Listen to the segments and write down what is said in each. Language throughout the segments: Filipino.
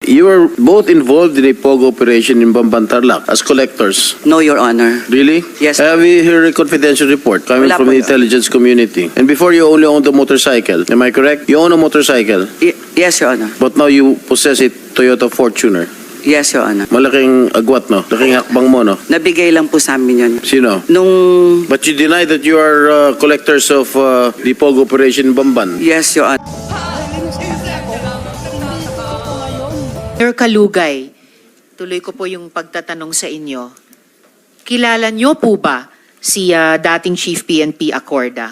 You were both involved in a POG operation in Bambantarlac as collectors. No, Your Honor. Really? Yes. I have here a confidential report coming Wala from po, the Your intelligence community. And before you only owned a motorcycle. Am I correct? You own a motorcycle, Yes, Your Honor. but now you possess a Toyota Fortuner. Yes, Your Honor. Malaking agwat, no? Laking hakbang mo, no? Nabigay lang po sa amin yun. Sino? Nung... But you deny that you are collectors of the POG operation in Bamban. Yes, Your Honor. Mayor Kalugay, tuloy ko po yung pagtatanong sa inyo. Kilala niyo po ba si dating Chief PNP Acorda?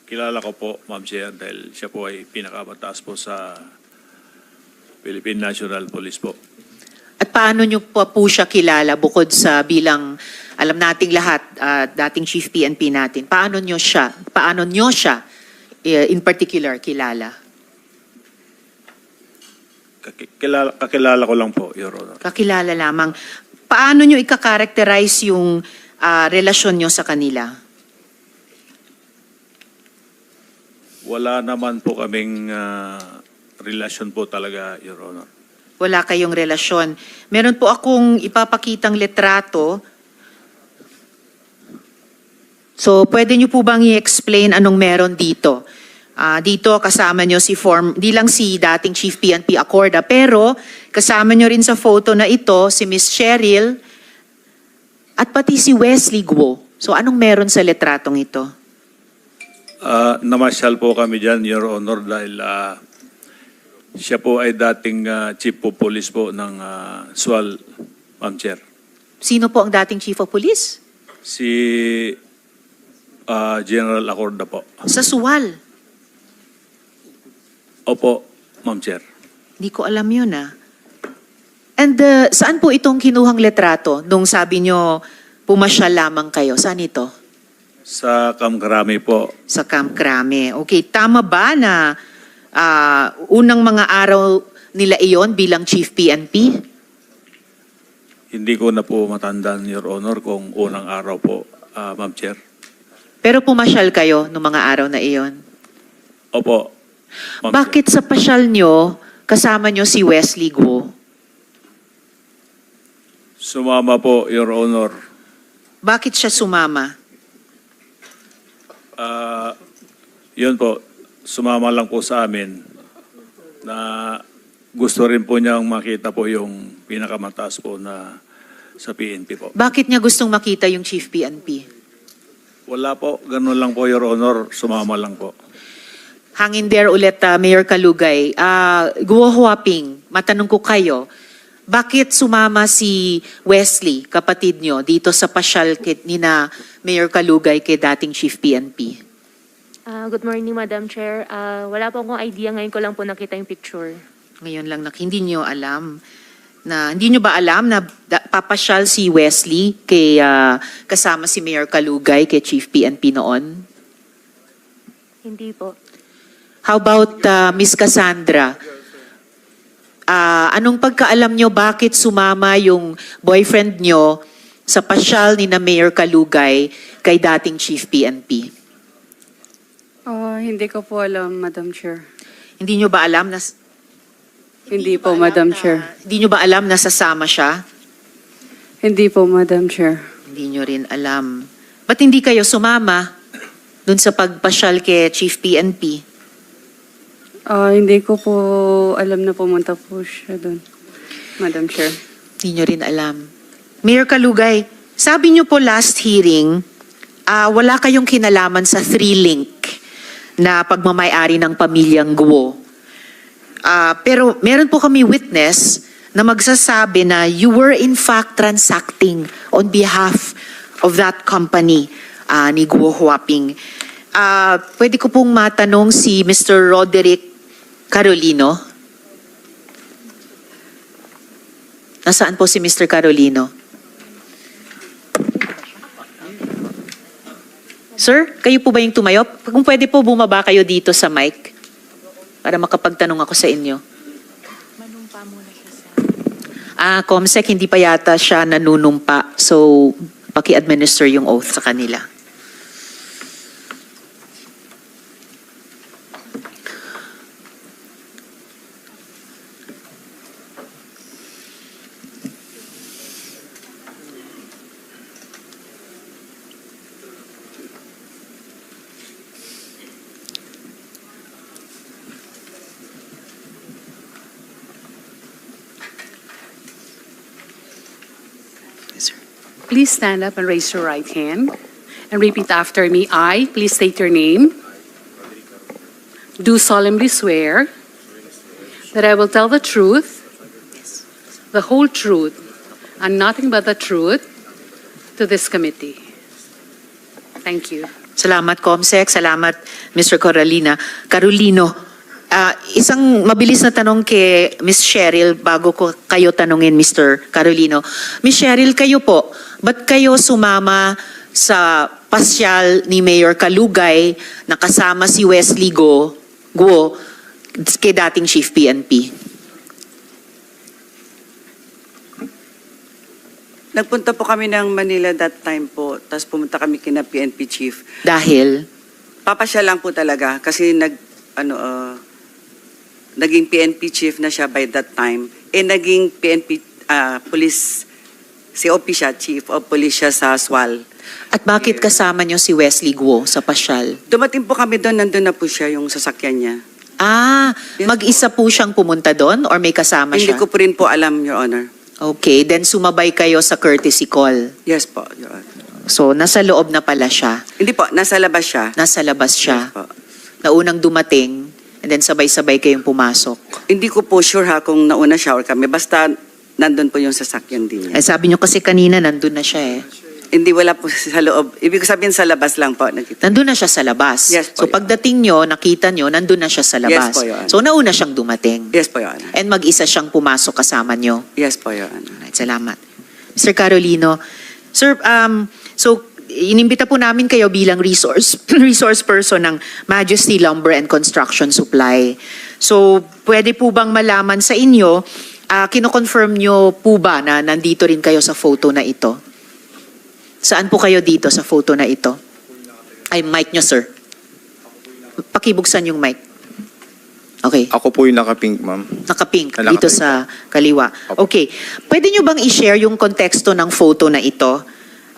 Kilala ko po, Ma'am Chair, dahil siya po ay pinakamataas po sa Philippine National Police po. At paano niyo po siya kilala bukod sa bilang, alam nating lahat, dating Chief PNP natin, paano niyo siya in particular kilala? Kakilala ko lang po, Your Honor. Kakilala lamang. Paano niyo ika-characterize yung relasyon niyo sa kanila? Wala naman po kaming relasyon po talaga, Your Honor. Wala kayong relasyon. Meron po akong ipapakitang litrato. So, pwede niyo po bang i-explain anong meron dito? Dito kasama niyo di lang si dating Chief PNP Acorda, pero kasama niyo rin sa photo na ito si Miss Cheryl at pati si Wesley Guo. So, anong meron sa litratong ito? Namasyal po kami dyan, Your Honor, dahil siya po ay dating Chief of Police po ng SWAL, Ma'am Chair. Sino po ang dating Chief of Police? Si General Acorda po. Sa Suwal. Opo, Ma'am Chair. Hindi ko alam yun And saan po itong kinuhang litrato nung sabi nyo pumasyal lamang kayo? Saan ito? Sa Camp Crame po. Sa Camp Crame. Okay, tama ba na unang mga araw nila iyon bilang Chief PNP? Hindi ko na po matandaan, Your Honor, kung unang araw po, Ma'am Chair. Pero pumasyal kayo nung mga araw na iyon? Opo, Ma'am Bakit sa pasyal nyo, kasama nyo si Wesley Guo? Sumama po, Your Honor. Bakit siya sumama? Yun po, sumama lang po sa amin na gusto rin po niyang makita po yung pinakamataas po na sa PNP po. Bakit niya gustong makita yung Chief PNP? Wala po, ganun lang po, Your Honor. Sumama lang po. Hangin there ulit, Mayor Kalugay. Guo Huaping, matanong ko kayo, bakit sumama si Wesley, kapatid nyo, dito sa pasyal ni na Mayor Kalugay kay dating Chief PNP? Good morning, Madam Chair. Wala po akong idea. Ngayon ko lang po nakita yung picture. Ngayon lang hindi nyo alam. Hindi nyo ba alam na papasyal si Wesley kay, kasama si Mayor Kalugay kay Chief PNP noon? Hindi po. How about Miss Cassandra? Anong pagkaalam nyo bakit sumama yung boyfriend nyo sa pasyal ni na Mayor Kalugay kay dating Chief PNP? Hindi ko po alam, Madam Chair. Hindi nyo ba alam na... Hindi po, Madam Chair. Hindi nyo ba alam na sasama siya? Hindi po, Madam Chair. Hindi nyo rin alam. Ba't hindi kayo sumama dun sa pagpasyal kay Chief PNP? Hindi ko po alam na pumunta po siya doon, Madam Chair. Hindi nyo rin alam. Mayor Kalugay, sabi nyo po last hearing, wala kayong kinalaman sa 3-link na pagmamayari ng pamilyang Guo. Pero meron po kami witness na magsasabi na you were in fact transacting on behalf of that company ni Guo Huaping. Pwede ko pong matanong si Mr. Roderick Carolino. Nasaan po si Mr. Carolino? Sir, kayo po ba yung tumayo? Kung pwede po bumaba kayo dito sa mic para makapagtanong ako sa inyo. Manumpa muna siya sa... Comsec, hindi pa yata siya nanunumpa. So, paki-administer yung oath sa kanila. Please stand up and raise your right hand and repeat after me. I, please state your name, do solemnly swear that I will tell the truth, the whole truth, and nothing but the truth to this committee. Thank you. Salamat, Comsec. Salamat, Mr. Carolino. Isang mabilis na tanong kay Ms. Cheryl bago ko kayo tanungin, Mr. Carolino. Ms. Cheryl, kayo po, ba't kayo sumama sa pasyal ni Mayor Kalugay na kasama si Wesley Guo kay dating Chief PNP? Nagpunta po kami ng Manila that time po, tapos pumunta kami kina PNP Chief. Dahil? Papasya lang po talaga kasi naging PNP Chief na siya by that time. Naging PNP Police, COP siya, Chief of Police siya sa SWAL. At bakit kasama nyo si Wesley Guo sa pasyal? Dumating po kami doon, nandun na po siya, yung sasakyan niya. Yes, mag-isa po siyang pumunta doon or may kasama Hindi siya? ko po rin po alam, Your Honor. Okay, then sumabay kayo sa courtesy call. Yes po, Your Honor. So, nasa loob na pala siya. Hindi po, nasa labas siya. Nasa labas siya. Yes po. Naunang dumating, and then sabay-sabay kayong pumasok. Hindi ko po sure kung nauna siya or kami. Basta nandun po yung sasakyan din niya. Eh, sabi nyo kasi kanina, nandun na siya eh. Hindi, wala po sa loob. Ibig sabihin sa labas lang po. Nakita. Nandun na siya sa labas. Yes po, So, Your pagdating nyo, nakita nyo, nandun na siya sa labas. po, Your Honor. So, nauna siyang dumating. Yes po, Your Honor. And mag-isa siyang pumasok kasama nyo. Yes po, Your Honor. Alright, salamat. Mr. Carolino, sir, so inimbita po namin kayo bilang resource person ng Majesty Lumber and Construction Supply. So, pwede po bang malaman sa inyo, kino-confirm nyo po ba na nandito rin kayo sa photo na ito? Saan po kayo dito sa photo na ito? Ay, mic nyo, sir. Pakibuksan yung mic. Okay. Ako po yung naka-pink, ma'am. Nakapink, Naka-pink. dito sa kaliwa. Opo. Okay. Pwede nyo bang i-share yung konteksto ng photo na ito?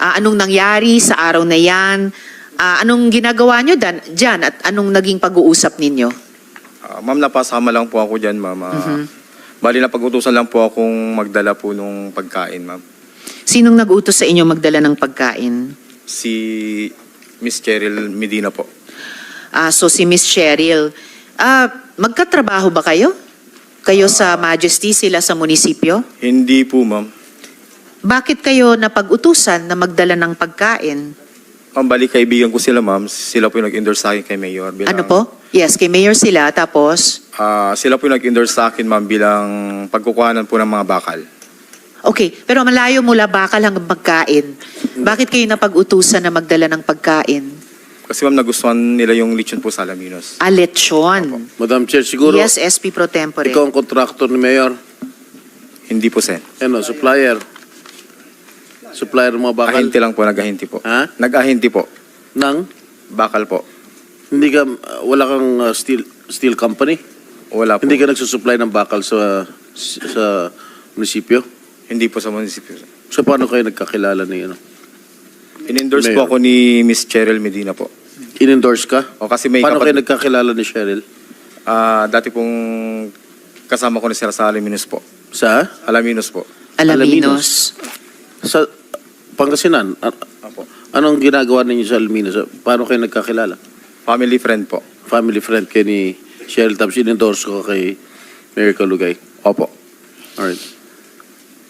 Anong nangyari sa araw na yan? Anong ginagawa nyo dyan? At anong naging pag-uusap ninyo? Ma'am, napasama lang po ako dyan, ma'am. Bali, napag-utusan lang po akong magdala po nung pagkain, ma'am. Sinong nag-utos sa inyo magdala ng pagkain? Si Miss Cheryl Medina po. So si Miss Cheryl, magkatrabaho ba kayo? Kayo sa Majesty, sila sa munisipyo? Hindi po, ma'am. Bakit kayo napag-utusan na magdala ng pagkain? Ma'am, bali, kaibigan ko sila, ma'am. Sila po yung nag-endorse sa akin kay Mayor. Ano po? Yes, kay Mayor sila, tapos? Sila po yung nag-endorse sa akin, ma'am, bilang pagkukuhanan po ng mga bakal. Okay, pero malayo mula bakal hanggang pagkain. Bakit kayo napag-utusan na magdala ng pagkain? Kasi, ma'am, nagustuhan nila yung lechon po sa Alaminos. Lechon. Madam Chair, siguro Yes, SP Pro Tempore. ikaw ang contractor ni Mayor. Hindi po, sen. Ano, supplier. Supplier ng mga bakal. Ahinti lang po, nag-ahinti po. Ha? Nag-ahinti po. Nang? Bakal po. Hindi ka, wala kang steel company? Wala po. Hindi ka nagsusupply ng bakal sa munisipyo? Hindi po sa munisipyo. So paano kayo nagkakilala ni ano? In-endorse Mayor. po ako ni Miss Cheryl Medina po. In-endorse ka? O kasi may Paano kayo nagkakilala ni Cheryl? dati pong kasama ko na sila sa Alaminos po. Sa? Alaminos po. Alaminos. Sa Pangasinan? Opo. Anong ginagawa ninyo sa Alaminos? Paano kayo nagkakilala? Family friend po. Family friend kayo ni Cheryl, tapos in-endorse ko kay Mayor Kalugay. Opo. Alright.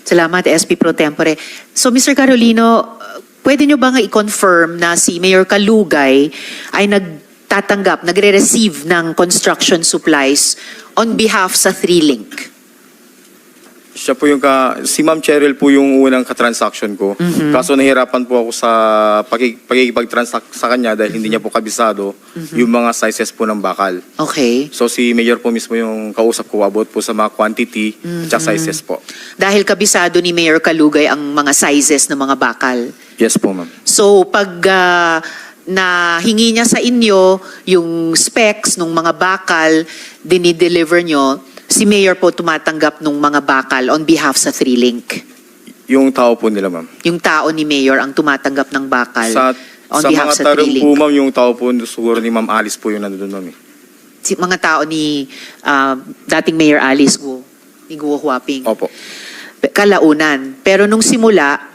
Salamat, SP Pro Tempore. So, Mr. Carolino, pwede nyo ba nga i-confirm na si Mayor Kalugay ay nagtatanggap, nagre-receive ng construction supplies on behalf sa 3Link? Siya po yung si Ma'am Cheryl po yung unang katransaction ko. Kaso nahirapan po ako sa pagkikipag-transact sa kanya dahil hindi niya po kabisado yung mga sizes po ng bakal. Okay. So si Mayor po mismo yung kausap ko about po sa mga quantity at sizes po. Dahil kabisado ni Mayor Kalugay ang mga sizes ng mga bakal. Yes po, ma'am. So, pag nahingi niya sa inyo yung specs ng mga bakal, dinideliver nyo, si Mayor po tumatanggap ng mga bakal on behalf sa 3Link. Yung tao po nila, ma'am. Yung tao ni Mayor ang tumatanggap ng bakal on Sa behalf mga sa tarong 3Link. po, ma'am, yung tao po siguro ni Ma'am Alice po yung nandun, ma'am. Mga tao ni dating Mayor Alice Guo, ni Guo Huaping. Opo. Kalaunan. Pero nung simula,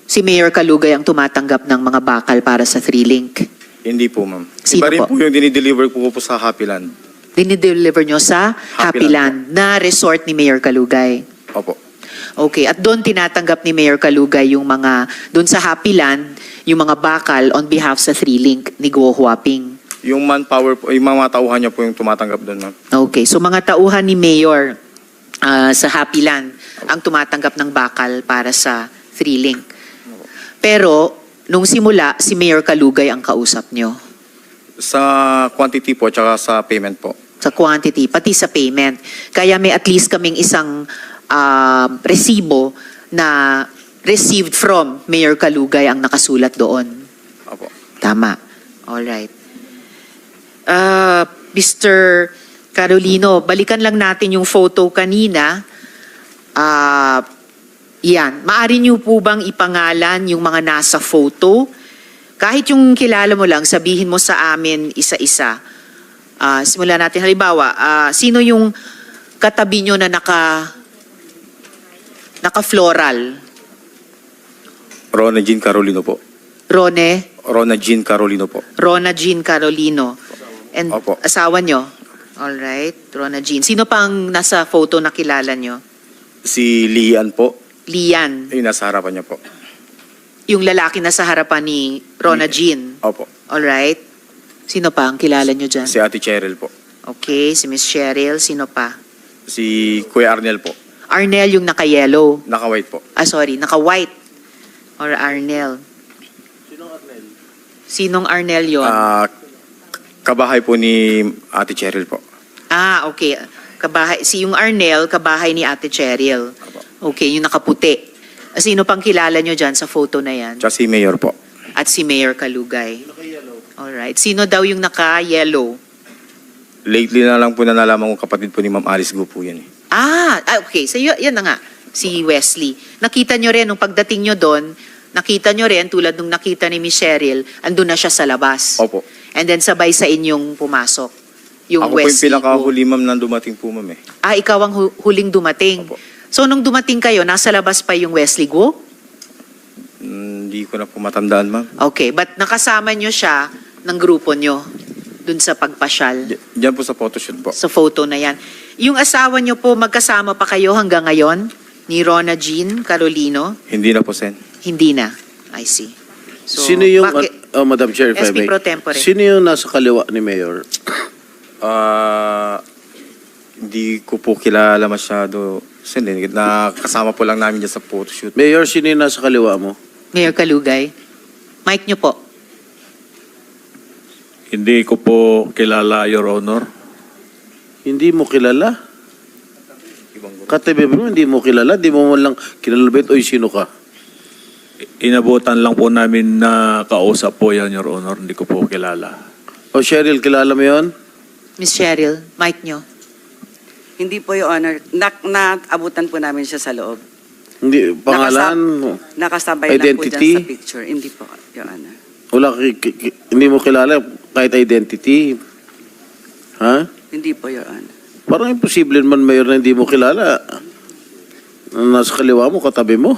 Si Mayor Kalugay ang tumatanggap ng mga bakal para sa 3-link. Hindi po, ma'am. Sino Iba rin po? po yung dinideliver ko po sa Happy Land. Dinideliver nyo sa Happy Happy Land na resort ni Mayor Kalugay. Opo. Okay, at doon tinatanggap ni Mayor Kalugay yung mga, doon sa Happy Land, yung mga bakal on behalf sa 3-link ni Guo Huaping. Yung manpower po, yung mga tauhan niya po yung tumatanggap doon, ma'am. Okay, so mga tauhan ni Mayor sa Happy Land ang tumatanggap ng bakal para sa 3-link. Pero, nung simula, si Mayor Kalugay ang kausap nyo. Sa quantity po, tsaka sa payment po. Sa quantity, pati sa payment. Kaya may at least kaming isang resibo na received from Mayor Kalugay ang nakasulat doon. Opo. Tama. Alright. Mr. Carolino, balikan lang natin yung photo kanina. Yan. Maari niyo po bang ipangalan yung mga nasa photo? Kahit yung kilala mo lang, sabihin mo sa amin isa-isa. Simulan natin. Halimbawa, sino yung katabi nyo na naka-floral? Rona Jean Carolino po. Rona Jean Carolino po. Rona Jean Carolino. And Opo. asawa nyo? Alright, Rona Jean. Sino pang nasa photo na kilala nyo? Si Lian po. Lian. Yung nasa harapan niya po. Yung lalaki na sa harapan ni Rona Jean. Opo. Alright. Sino pa ang kilala nyo dyan? Si Ate Cheryl po. Okay, si Miss Cheryl. Sino pa? Si Kuya Arnel po. Arnel yung naka-yellow. Naka-white po. Sorry, naka-white. Or Arnel. Sinong Arnel yon? Kabahay po ni Ate Cheryl po. Okay. Si yung Arnel, kabahay ni Ate Cheryl. Okay, yung nakaputi. Sino pang kilala nyo dyan sa photo na yan? Tsaka si Mayor po. At si Mayor Kalugay. Alright. Sino daw yung naka-yellow? Lately na lang po na nalaman ko kapatid po ni Ma'am Alice Gu po yan eh. Okay. So yan na nga. Si Wesley. Nakita nyo rin, nung pagdating nyo doon, nakita nyo rin, tulad nung nakita ni Miss Cheryl, andun na siya sa labas. Opo. And then sabay sa inyong pumasok. Yung Ako po yung Wesley. pinakahuli, ma'am, na dumating po, ma'am eh. Ikaw ang huling dumating. Opo. So nung dumating kayo, nasa labas pa yung Wesley Guo? Hindi ko na po matandaan, ma'am. Okay, but nakasama nyo siya ng grupo nyo dun sa pagpasyal, Diyan po sa photoshoot po. sa photo na yan. Yung asawa nyo po, magkasama pa kayo hanggang ngayon? Ni Rona Jean Carolino? Hindi na po, Sen. Hindi na. I see. So, Sino yung, bakit? Madam Chair, if I SP may. Pro Tempore. Sino yung nasa kaliwa ni Mayor? Hindi ko po kilala masyado. Sen, nakasama po lang namin dyan sa photoshoot. Mayor, sino yung nasa kaliwa mo? Mayor Kalugay? Mic nyo po. Hindi ko po kilala, Your Honor. Hindi mo kilala? Katabi mo, hindi mo kilala? Di mo man lang kilalabit, oy, sino ka? Inabutan lang po namin na kausap po yan, Your Honor. Hindi ko po kilala. O Cheryl, kilala mo yun? Miss Cheryl, mic nyo. Hindi po, Your Honor. Naabutan po namin siya sa loob. Hindi, pangalan? Nakasabay lang po Identity? dyan sa picture. Hindi po, Your Honor. Wala, hindi mo kilala kahit identity. Ha? Hindi po, Your Honor. Parang imposible man, Mayor, na hindi mo kilala. Nasa kaliwa mo, katabi mo.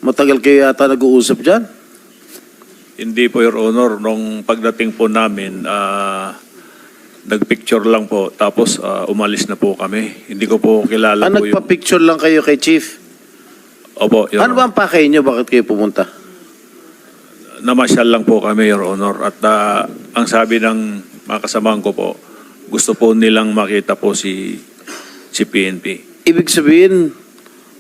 Matagal kayo yata nag-uusap dyan. Hindi po, Your Honor. Nung pagdating po namin, nagpicture lang po. Tapos umalis na po kami. Hindi ko po kilala po yung... Nagpa-picture lang kayo kay Chief. Opo, Your Ano ba ang pakay nyo? Bakit kayo pumunta? Namasyal lang po kami, Your Honor. At ang sabi ng mga kasamahan ko po, gusto po nilang makita po si PNP. Ibig sabihin,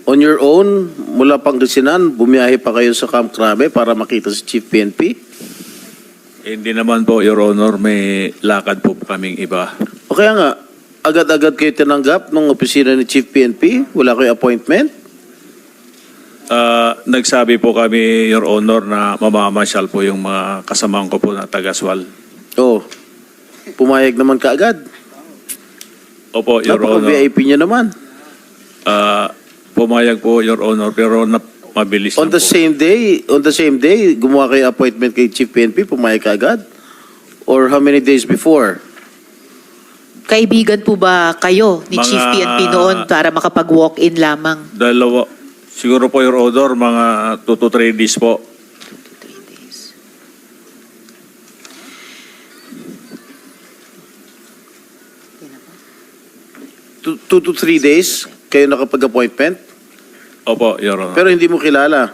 on your own, mula Pangasinan, bumiyahe pa kayo sa Camp Crame para makita si Chief PNP? Hindi naman po, Your Honor, may lakad po kaming iba. O kaya nga, agad-agad kayo tinanggap ng opisina ni Chief PNP? Wala kayo appointment? Nagsabi po kami, Your Honor, na mamamasyal po yung mga kasamahan ko po na taga-Swal. Oo. Pumayag naman kaagad. Opo, Your Honor. Napaka-VIP nyo naman. Pumayag po, Your Honor, pero mabilis On lang the same day, gumawa kayo appointment kay Chief PNP, pumayag kaagad? Or how many days before? Kaibigan po ba kayo ni Mga- Chief PNP noon para makapag-walk-in lamang? Siguro po, Your Honor, mga 2 to 3 days po. 3 days. Two to 3 days kayo nakapag-appointment, Opo, Your Honor. pero hindi mo kilala.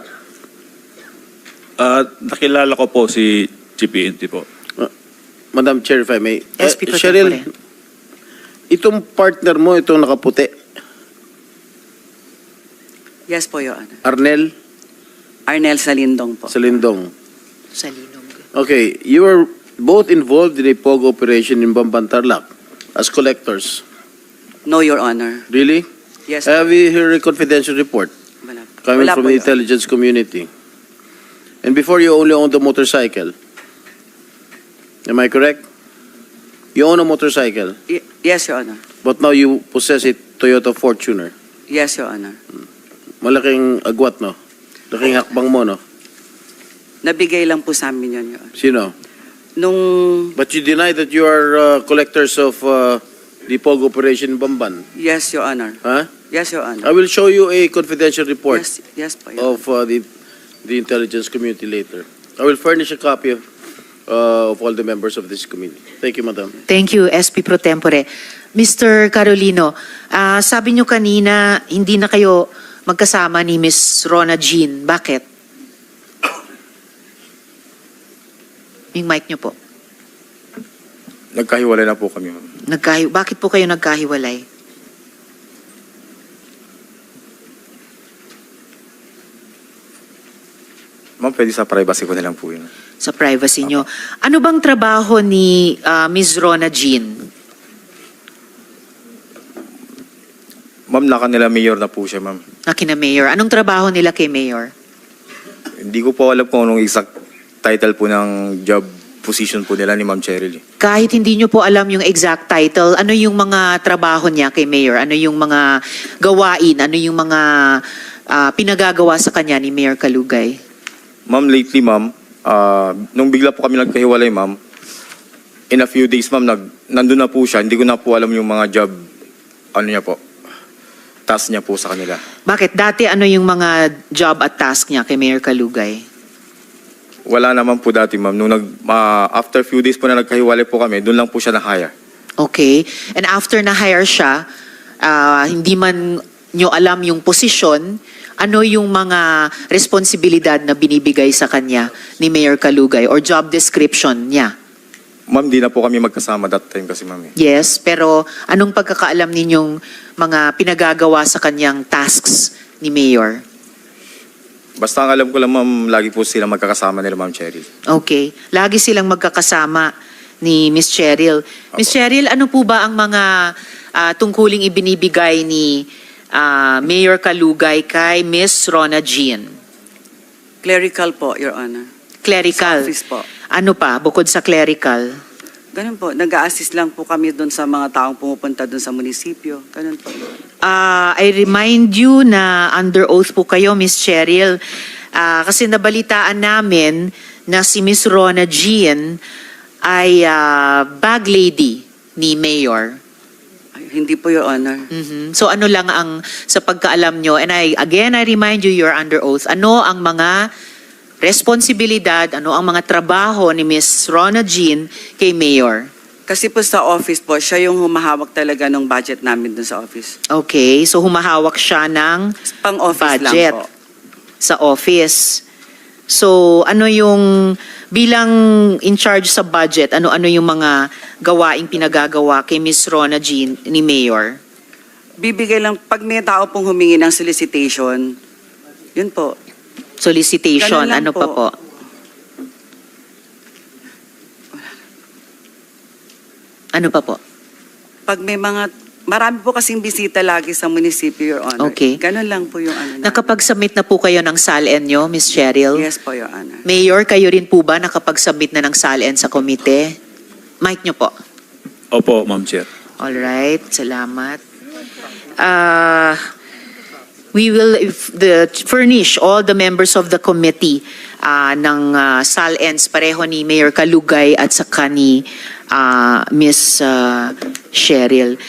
Nakilala ko po si PNP po. Madam Chair, if I may. SP Pro Cheryl, Tempore. itong partner mo, itong nakaputi, Yes po, Your Honor. Arnel Arnel Salindong po. Salindong. Sa Linog. Okay, you were both involved in a POG operation in Bamban-Tarlac as collectors. No, Your Honor. Really? Yes. Have you heard a confidential report Wala, coming wala from po, the Your Honor. intelligence community? And before you only owned the motorcycle. Am I correct? You own a motorcycle, Yes, Your Honor. but now you possess a Toyota Fortuner. Yes, Your Honor. Malaking agwat, no? Laking hakbang mo, no? Nabigay lang po sa amin yun, Your Honor. Sino? Nung, But you deny that you are collectors of the POG operation in Bamban. yes, Your Honor. Huh? Yes, Your I Honor. will show you a confidential report Yes po, Your Honor. of the intelligence community later. I will furnish a copy of all the members of this committee. Thank you, Madam. Thank you, SP Pro Tempore. Mr. Carolino, sabi nyo kanina, hindi na kayo magkasama ni Miss Rona Jean. Bakit? Yung mic nyo po. Nagkahiwalay na po kami, ma'am. Bakit po kayo nagkahiwalay? Ma'am, pwede sa privacy ko na lang po yun. Sa privacy nyo. Ano bang trabaho ni Miss Rona Jean? Ma'am, nila mayor na po siya, ma'am. Na kina Mayor? Anong trabaho nila kay Mayor? Hindi ko po alam kung anong exact title po ng job position po nila ni Ma'am Cheryl. Kahit hindi nyo po alam yung exact title, ano yung mga trabaho niya kay Mayor? Ano yung mga gawain? Ano yung mga pinagagawa sa kanya ni Mayor Kalugay? Ma'am, lately, ma'am, nung bigla po kami nagkahiwalay, ma'am, in a few days, ma'am, nandun na po siya. Hindi ko na po alam yung mga job, ano niya po, task niya po sa kanila. Bakit? Dati ano yung mga job at task niya kay Mayor Kalugay? Wala naman po dati, ma'am. Nung after few days po na nagkahiwalay po kami, doon lang po siya na-hire. Okay. And after na-hire siya, hindi man nyo alam yung posisyon, ano yung mga responsibilidad na binibigay sa kanya ni Mayor Kalugay or job description niya? Ma'am, di na po kami magkasama that time kasi, ma'am. Yes, pero anong pagkakaalam ninyong mga pinagagawa sa kanyang tasks ni Mayor? Basta ang alam ko lang, ma'am, lagi po sila magkakasama nila, Ma'am Cheryl. Okay. Lagi silang magkakasama ni Miss Cheryl. Miss Cheryl, ano po ba ang mga tungkuling ibinibigay ni Mayor Kalugay kay Miss Rona Jean? Clerical po, Your Honor. Clerical. Sa office po. Ano pa, bukod sa clerical? Ganun po. Nag-a-assist lang po kami doon sa mga taong pumupunta doon sa munisipyo. Ganun po. I remind you na under oath po kayo, Miss Cheryl. Kasi nabalitaan namin na si Miss Rona Jean ay bag lady ni Mayor. Ay, hindi po, Your Honor. Mhm. So ano lang ang sa pagkaalam nyo, and I remind you, you're under oath, ano ang mga responsibilidad, ano ang mga trabaho ni Miss Rona Jean kay Mayor? Kasi po sa office po, siya yung humahawak talaga ng budget namin doon sa office. Okay, so humahawak siya ng Pang-office lang budget po. sa office. So ano yung, bilang in charge sa budget, ano-ano yung mga gawaing pinagagawa kay Miss Rona Jean ni Mayor? Bibigay lang, pag may tao pong humingi ng solicitation, yun po. Solicitation, Ganun lang ano pa po? Ano pa po? Pag may mga, marami po kasing bisita lagi sa munisipyo, Your Honor. Okay. Ganun lang po yung ano. Nakapag-submit na po kayo ng SALN nyo, Miss Cheryl? Yes po, Your Honor. Mayor, kayo rin po ba nakapag-submit na ng SALN sa komite? Mic nyo po. Opo, Ma'am Chair. Alright, salamat. We will furnish all the members of the committee ng SALNs pareho ni Mayor Kalugay at saka ni Miss Cheryl.